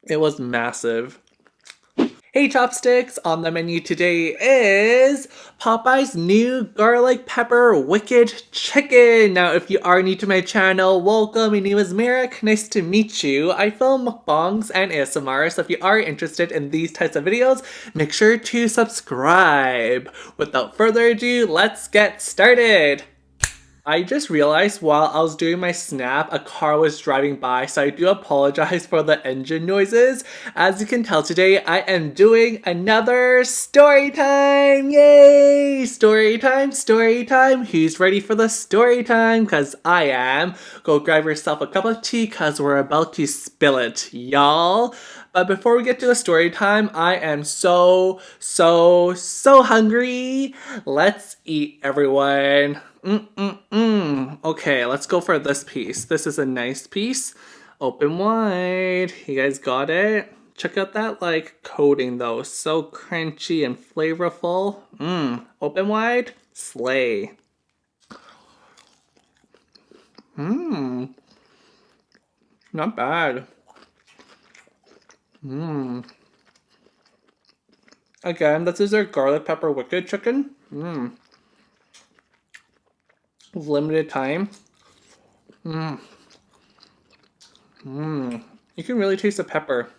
It was massive. Hey chopsticks, on the menu today is Popeye's new garlic pepper wicked chicken. Now if you are new to my channel, welcome, my name is Merrick, nice to meet you. I film mukbangs and ASMR, so if you are interested in these types of videos, make sure to subscribe. Without further ado, let's get started. I just realized while I was doing my snap, a car was driving by, so I do apologize for the engine noises. As you can tell today, I am doing another story time! Yay! Story time, story time. Who's ready for the story time? Because I am. Go grab yourself a cup of tea because we're about to spill it, y'all. But before we get to the story time, I am so hungry. Let's eat, everyone. Okay, let's go for this piece. This is a nice piece. Open wide. You guys got it? Check out that like coating though. So crunchy and flavorful. Open wide. Slay. Not bad. Again, this is their garlic pepper wicked chicken. Limited time. You can really taste the pepper.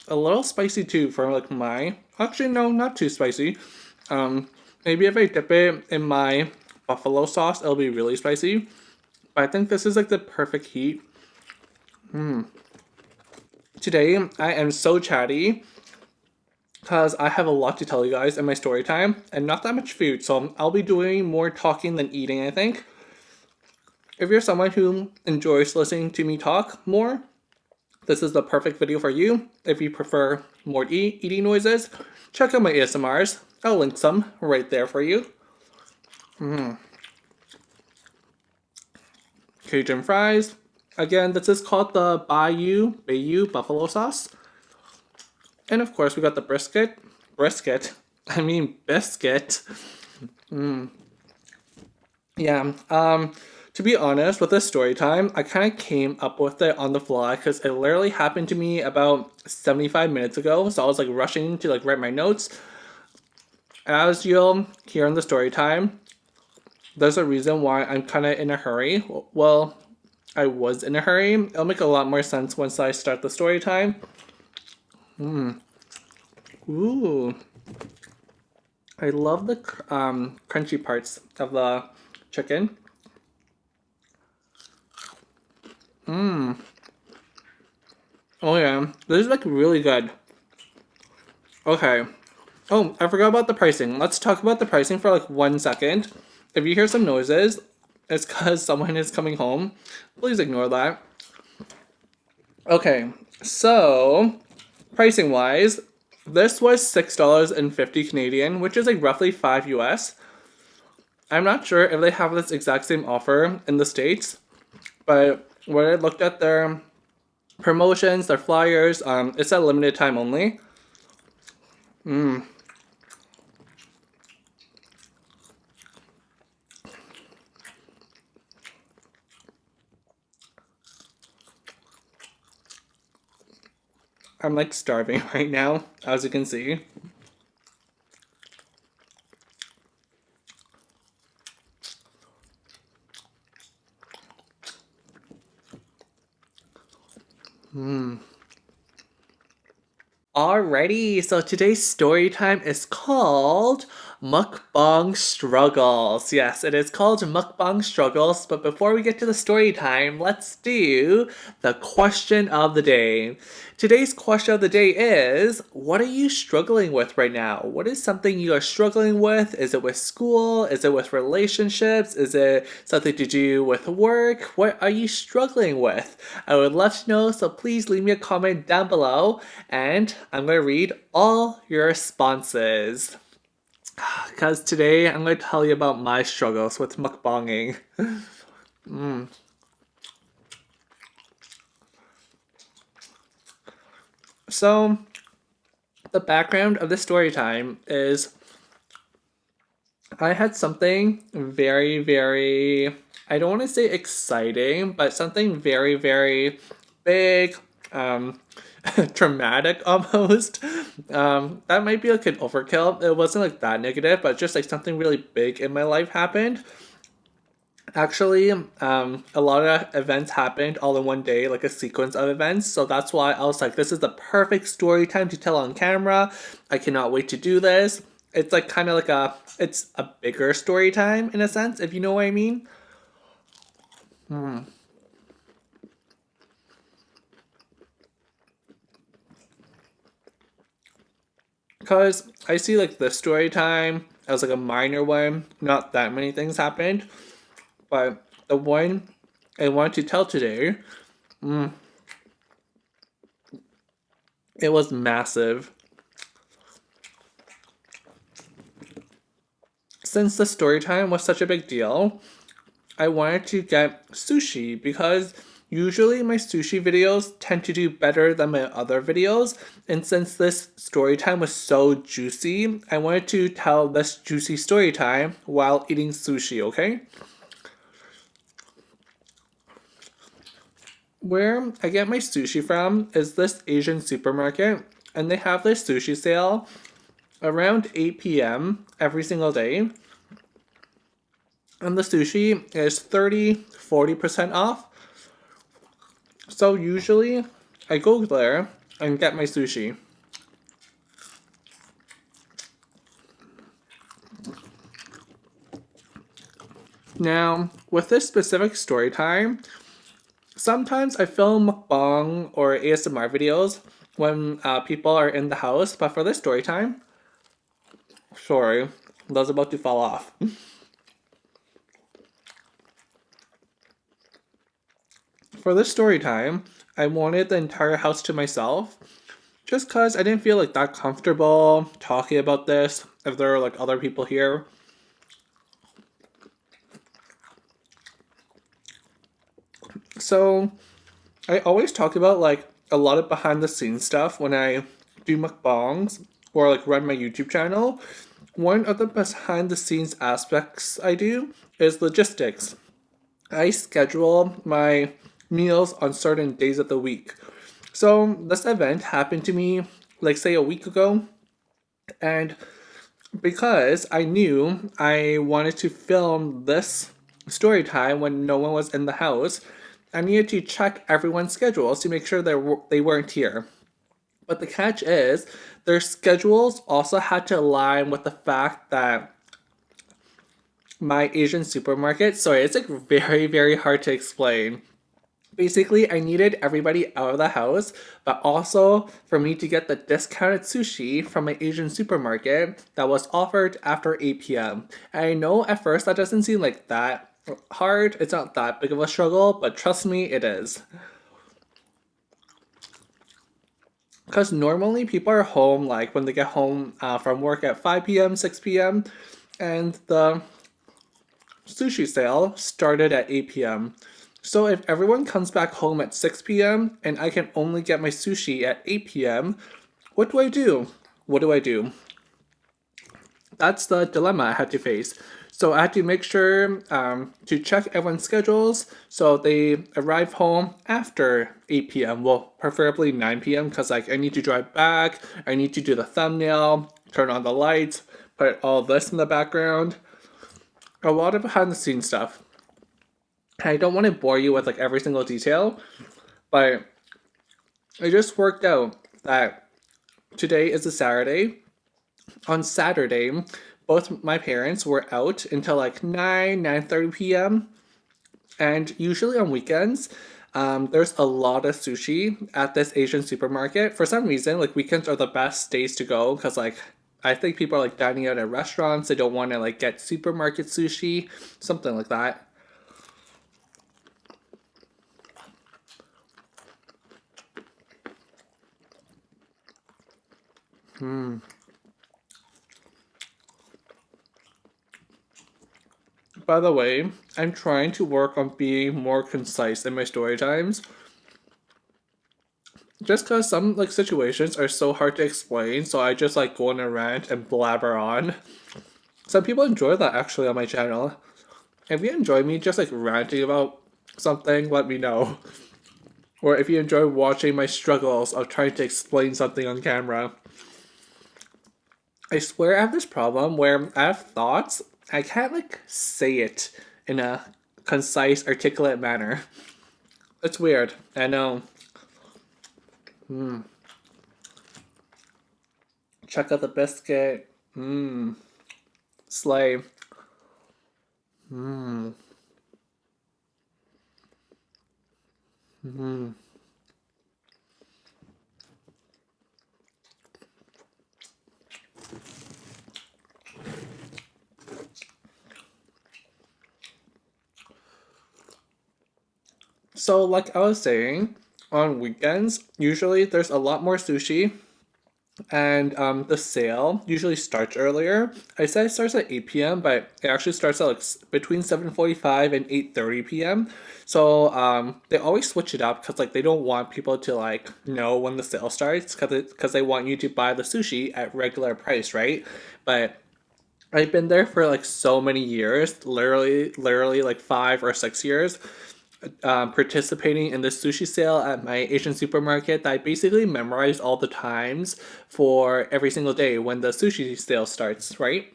A little spicy too for like my. Actually, no, not too spicy. Maybe if I dip it in my buffalo sauce, it'll be really spicy. But I think this is like the perfect heat. Today, I am so chatty because I have a lot to tell you guys in my story time and not that much food. So I'll be doing more talking than eating, I think. If you're someone who enjoys listening to me talk more, this is the perfect video for you. If you prefer more eating noises, check out my ASMRs. I'll link some right there for you. Cajun fries. Again, this is called the Bayou buffalo sauce. And of course, we got the biscuit. Yeah, to be honest, with this story time, I kind of came up with it on the fly because it literally happened to me about 75 minutes ago. So I was like rushing to like write my notes. As you'll hear in the story time, there's a reason why I'm kind of in a hurry. Well, I was in a hurry. It'll make a lot more sense once I start the story time. Ooh. I love the crunchy parts of the chicken. Oh yeah, this is like really good. Okay. Oh, I forgot about the pricing. Let's talk about the pricing for like 1 second. If you hear some noises, it's because someone is coming home. Please ignore that. Okay, so pricing wise, this was $6.50 Canadian, which is like roughly 5 US. I'm not sure if they have this exact same offer in the States, but when I looked at their promotions, their flyers, it's a limited time only. I'm like starving right now, as you can see. Alrighty, so today's story time is called Mukbang Struggles. Yes, it is called Mukbang Struggles, but before we get to the story time, let's do the question of the day. Today's question of the day is, what are you struggling with right now? What is something you are struggling with? Is it with school? Is it with relationships? Is it something to do with work? What are you struggling with? I would love to know, so please leave me a comment down below and I'm going to read all your responses. Because today I'm going to tell you about my struggles with mukbanging. So, the background of the story time is I had something very, very I don't want to say exciting, but something very, very big, traumatic almost. That might be like an overkill. It wasn't like that negative, but just like something really big in my life happened. Actually, a lot of events happened all in one day, like a sequence of events. So that's why I was like, this is the perfect story time to tell on camera. I cannot wait to do this. It's like kind of like it's a bigger story time in a sense, if you know what I mean. Because I see like the story time as like a minor one, not that many things happened. But the one I want to tell today, it was massive. Since the story time was such a big deal, I wanted to get sushi because usually my sushi videos tend to do better than my other videos. And since this story time was so juicy, I wanted to tell this juicy story time while eating sushi, okay? Where I get my sushi from is this Asian supermarket, and they have their sushi sale around 8 p.m. every single day. And the sushi is 30-40% off. So usually I go there and get my sushi. Now, with this specific story time, sometimes I film mukbang or ASMR videos when people are in the house, but for this story time, sorry, that was about to fall off. For this story time, I wanted the entire house to myself, just cause I didn't feel like that comfortable talking about this if there were like other people here. So I always talk about like a lot of behind the scenes stuff when I do mukbangs or like run my YouTube channel. One of the behind the scenes aspects I do is logistics. I schedule my meals on certain days of the week. So this event happened to me like say a week ago, and because I knew I wanted to film this story time when no one was in the house, I needed to check everyone's schedules to make sure they weren't here. But the catch is, their schedules also had to align with the fact that my Asian supermarket, sorry, it's like very, very hard to explain. Basically, I needed everybody out of the house, but also for me to get the discounted sushi from my Asian supermarket that was offered after 8 p.m. And I know at first that doesn't seem like that hard, it's not that big of a struggle, but trust me, it is. Because normally people are home like when they get home from work at 5 p.m., 6 p.m., and the sushi sale started at 8 p.m. So if everyone comes back home at 6 p.m. and I can only get my sushi at 8 p.m., what do I do? What do I do? That's the dilemma I had to face. So I had to make sure to check everyone's schedules so they arrive home after 8 p.m. Well, preferably 9 p.m. because like I need to drive back, I need to do the thumbnail, turn on the lights, put all this in the background. A lot of behind the scenes stuff. I don't want to bore you with like every single detail, but it just worked out that today is a Saturday. On Saturday, both my parents were out until like 9:30 p.m. And usually on weekends, there's a lot of sushi at this Asian supermarket. For some reason, like weekends are the best days to go because like I think people are like dining out at restaurants. They don't want to like get supermarket sushi, something like that. By the way, I'm trying to work on being more concise in my story times. Just because some like situations are so hard to explain, so I just like go on a rant and blabber on. Some people enjoy that actually on my channel. if you enjoy me just like ranting about something, let me know. Or if you enjoy watching my struggles of trying to explain something on camera. I swear I have this problem where I have thoughts, I can't like say it in a concise, articulate manner. It's weird. I know. Check out the biscuit. Slay. So, like I was saying, on weekends, usually there's a lot more sushi, and the sale usually starts earlier. I said it starts at 8 p.m., but it actually starts at like between 7:45 and 8:30 p.m. So they always switch it up because like they don't want people to like know when the sale starts because they want you to buy the sushi at regular price, right? But I've been there for like so many years, literally like 5 or 6 years, participating in the sushi sale at my Asian supermarket that I basically memorized all the times for every single day when the sushi sale starts, right?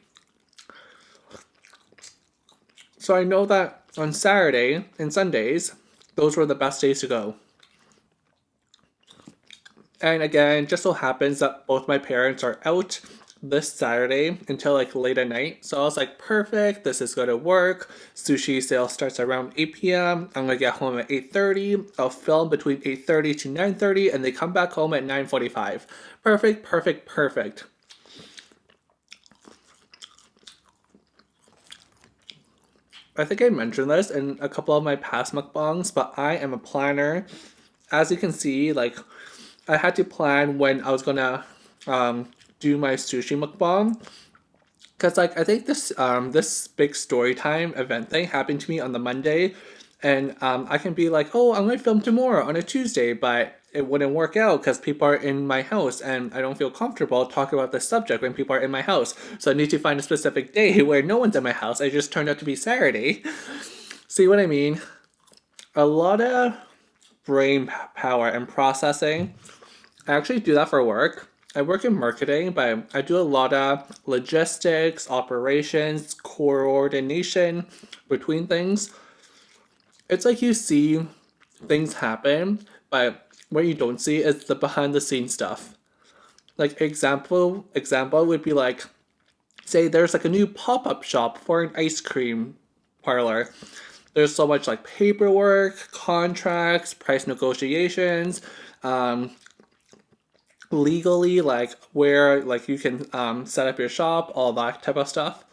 So I know that on Saturday and Sundays, those were the best days to go. And again, just so happens that both my parents are out this Saturday until like late at night. So I was like, perfect, this is gonna work. Sushi sale starts around 8 p.m. I'm gonna get home at 8:30. I'll film between 8:30 to 9:30 and they come back home at 9:45. Perfect, perfect, perfect. I think I mentioned this in a couple of my past mukbangs, but I am a planner. As you can see, like I had to plan when I was gonna do my sushi mukbang because like I think this big story time event thing happened to me on the Monday, and I can be like, oh, I'm gonna film tomorrow on a Tuesday, but it wouldn't work out because people are in my house and I don't feel comfortable talking about this subject when people are in my house. So I need to find a specific day where no one's in my house. It just turned out to be Saturday. See what I mean? A lot of brain power and processing. I actually do that for work. I work in marketing, but I do a lot of logistics, operations, coordination between things. It's like you see things happen, but what you don't see is the behind the scenes stuff. Like example would be like, say there's like a new pop-up shop for an ice cream parlor. There's so much like paperwork, contracts, price negotiations, um, legally like where like you can set up your shop, all that type of stuff.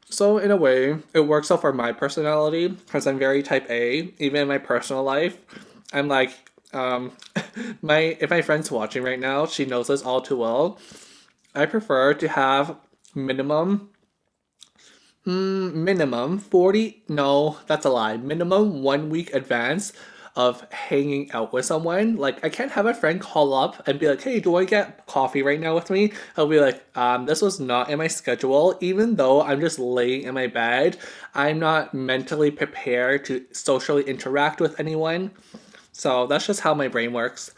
So in a way it works out for my personality because I'm very type A. Even in my personal life I'm like my if my friend's watching right now, she knows this all too well. I prefer to have minimum minimum 40, no, that's a lie. Minimum 1 week advance of hanging out with someone. Like I can't have a friend call up and be like, hey, do you want to get coffee right now with me? I'll be like, this was not in my schedule. Even though I'm just laying in my bed, I'm not mentally prepared to socially interact with anyone. So that's just how my brain works.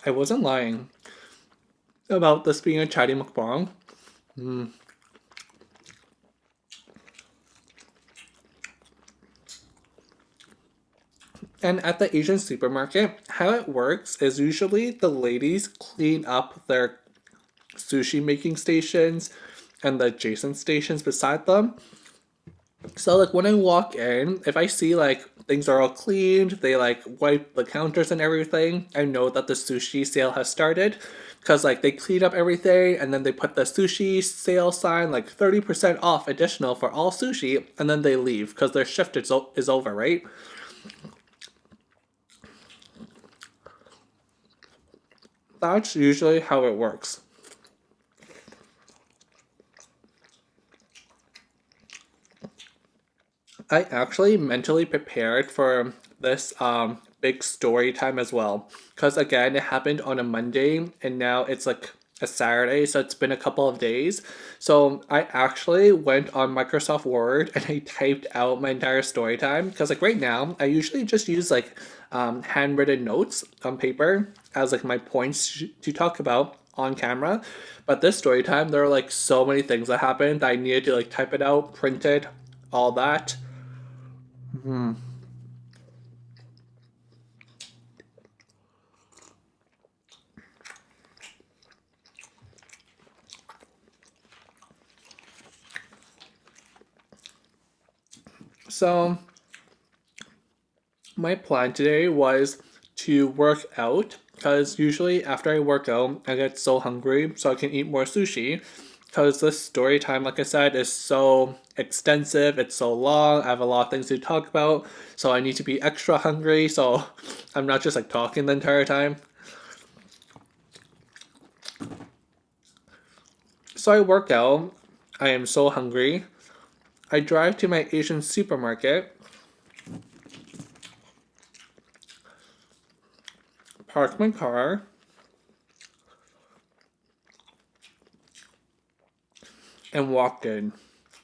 I wasn't lying about this being a chatty mukbang. And at the Asian supermarket, how it works is usually the ladies clean up their sushi making stations and the adjacent stations beside them. So like when I walk in, if I see like things are all cleaned, they like wipe the counters and everything, I know that the sushi sale has started. Cause like they clean up everything and then they put the sushi sale sign like 30% off additional for all sushi and then they leave because their shift is over, right? That's usually how it works. I actually mentally prepared for this big story time as well. Because again, it happened on a Monday and now it's like a Saturday, so it's been a couple of days. So I actually went on Microsoft Word and I typed out my entire story time. Because like right now, I usually just use like handwritten notes on paper as like my points to talk about on camera. But this story time, there are like so many things that happened that I needed to like type it out, print it, all that. So my plan today was to work out because usually after I work out, I get so hungry so I can eat more sushi. Because this story time, like I said, is so extensive, it's so long, I have a lot of things to talk about, so I need to be extra hungry so I'm not just like talking the entire time. So I work out, I am so hungry. I drive to my Asian supermarket, park my car, and walked in.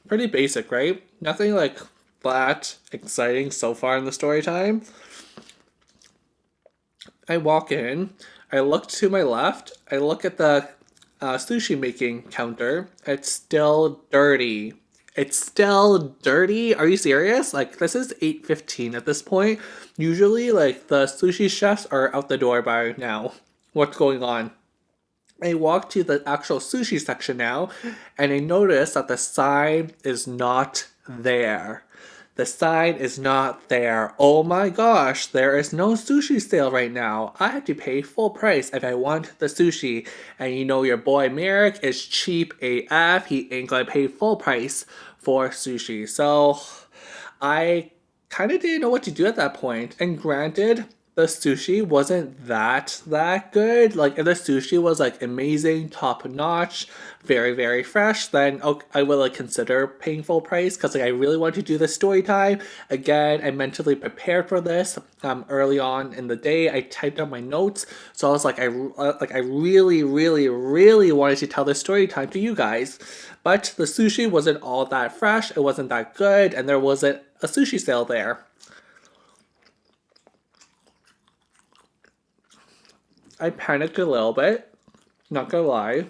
Pretty basic, right? Nothing like that exciting so far in the story time. I walk in, I look to my left, I look at the sushi making counter. It's still dirty. It's still dirty? Are you serious? Like, this is 8:15 at this point. Usually, like, the sushi chefs are out the door by now. What's going on? I walk to the actual sushi section now, and I notice that the sign is not there. The sign is not there. Oh my gosh, there is no sushi sale right now. I have to pay full price if I want the sushi. And you know your boy Merrick is cheap AF. He ain't gonna pay full price for sushi. So I kind of didn't know what to do at that point. And granted, the sushi wasn't that good. Like if the sushi was like amazing, top notch, very fresh, then okay, I would like consider paying full price because like I really want to do this story time. Again, I mentally prepared for this early on in the day. I typed out my notes, so I was like I really wanted to tell this story time to you guys. But the sushi wasn't all that fresh. It wasn't that good, and there wasn't a sushi sale there. I panicked a little bit, not gonna lie.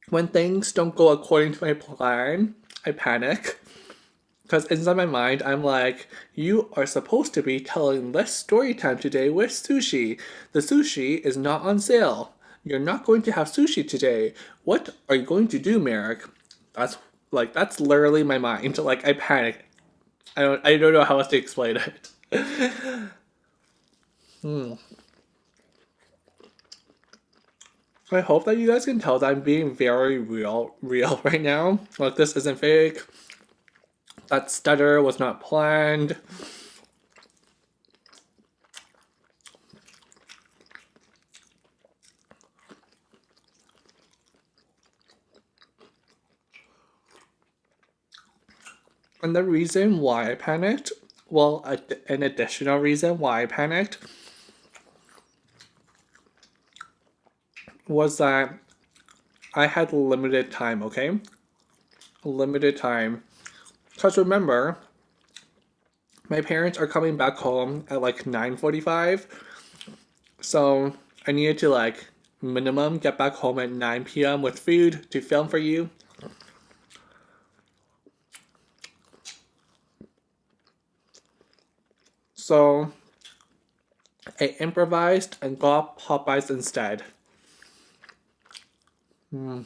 When things don't go according to my plan, I panic. Because inside my mind, I'm like, you are supposed to be telling this story time today with sushi. The sushi is not on sale. You're not going to have sushi today. What are you going to do, Merrick? That's literally my mind. Like I panic. I don't know how else to explain it. I hope that you guys can tell that I'm being very real right now. Like this isn't fake. That stutter was not planned. And the reason why I panicked, well, an additional reason why I panicked was that I had limited time, okay? Limited time. Because remember, my parents are coming back home at like 9:45. So I needed to like minimum get back home at 9 p.m. with food to film for you. So I improvised and got Popeyes instead. And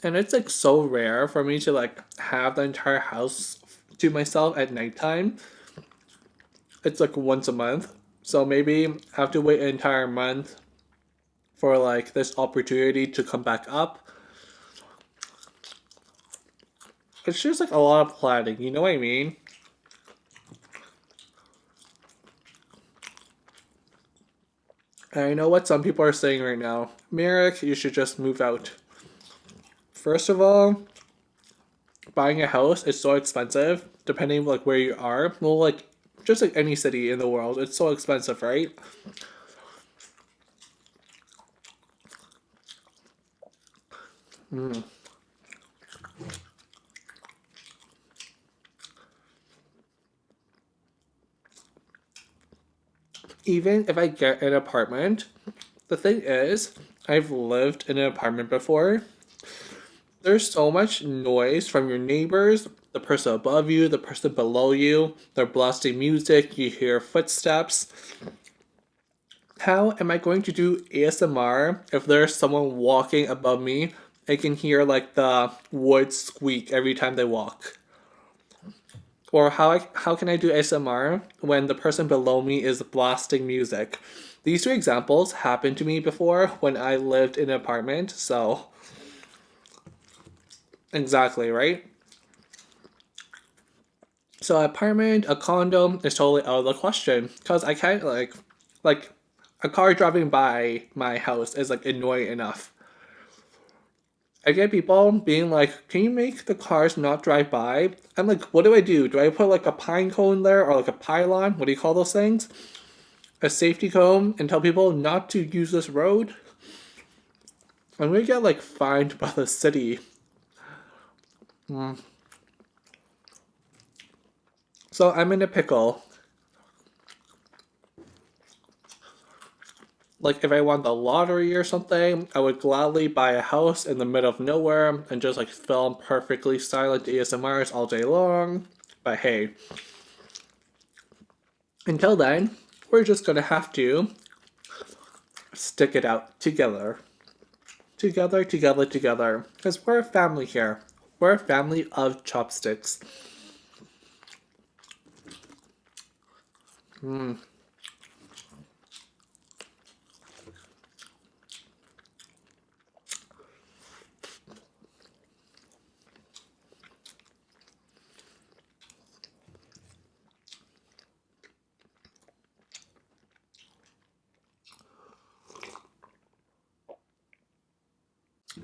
it's like so rare for me to like have the entire house to myself at nighttime. It's like once a month. So maybe I have to wait an entire month for like this opportunity to come back up. It's just like a lot of planning, you know what I mean? And I know what some people are saying right now. Merrick, you should just move out. First of all, buying a house is so expensive, depending like where you are. Well, like just like any city in the world, it's so expensive, right? Even if I get an apartment, the thing is, I've lived in an apartment before. There's so much noise from your neighbors, the person above you, the person below you. They're blasting music, you hear footsteps. How am I going to do ASMR if there's someone walking above me? I can hear like the wood squeak every time they walk. Or how can I do ASMR when the person below me is blasting music? These two examples happened to me before when I lived in an apartment, so exactly, right? So an apartment, a condo is totally out of the question because I can't like a car driving by my house is like annoying enough. I get people being like, "Can you make the cars not drive by?" I'm like, "What do I do? Do I put like a pine cone there or like a pylon? What do you call those things? A safety cone and tell people not to use this road?" I'm gonna get like fined by the city. So I'm in a pickle. Like if I won the lottery or something, I would gladly buy a house in the middle of nowhere and just like film perfectly silent ASMRs all day long. But hey, until then, we're just gonna have to stick it out together. Together, together, together. Because we're a family here. We're a family of chopsticks.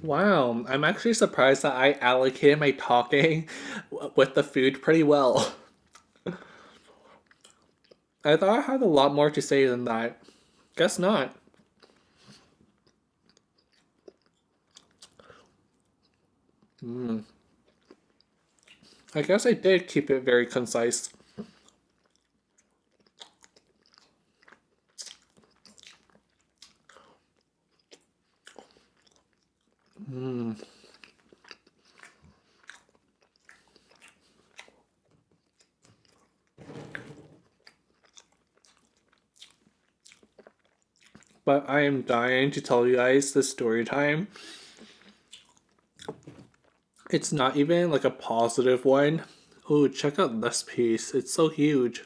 Wow, I'm actually surprised that I allocated my talking with the food pretty well. I thought I had a lot more to say than that. Guess not. I guess I did keep it very concise. But I am dying to tell you guys this story time. It's not even like a positive one. Oh, check out this piece. It's so huge.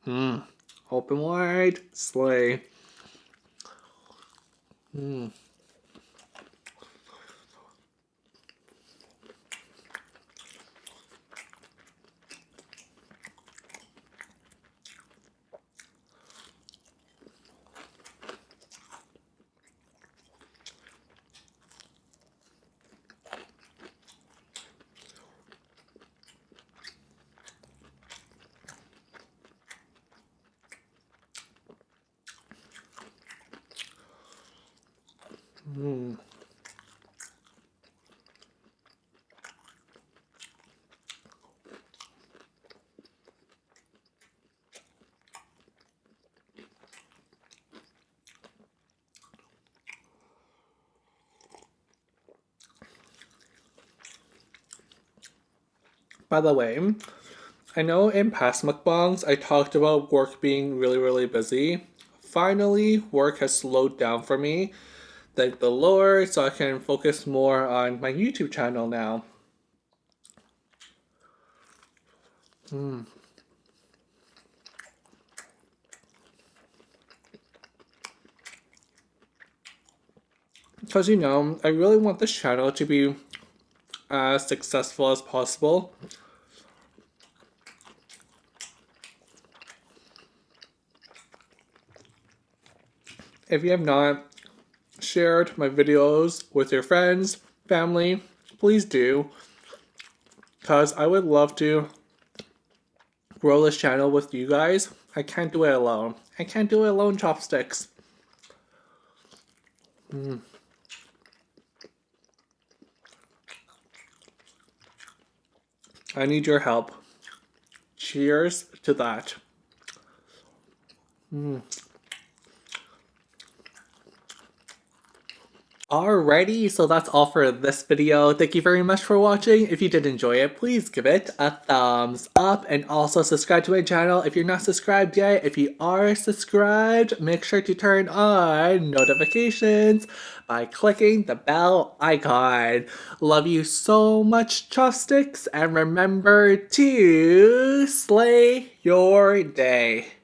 Open wide, slay. By the way, I know in past mukbangs I talked about work being really, really busy. Finally, work has slowed down for me. Thank the Lord, so I can focus more on my YouTube channel now. Because, I really want this channel to be as successful as possible. If you have not shared my videos with your friends, family, please do. Because I would love to grow this channel with you guys. I can't do it alone. I can't do it alone, chopsticks. I need your help. Cheers to that. Alrighty, so that's all for this video. Thank you very much for watching. If you did enjoy it, please give it a thumbs up and also subscribe to my channel if you're not subscribed yet. If you are subscribed, make sure to turn on notifications by clicking the bell icon. Love you so much, chopsticks, and remember to slay your day.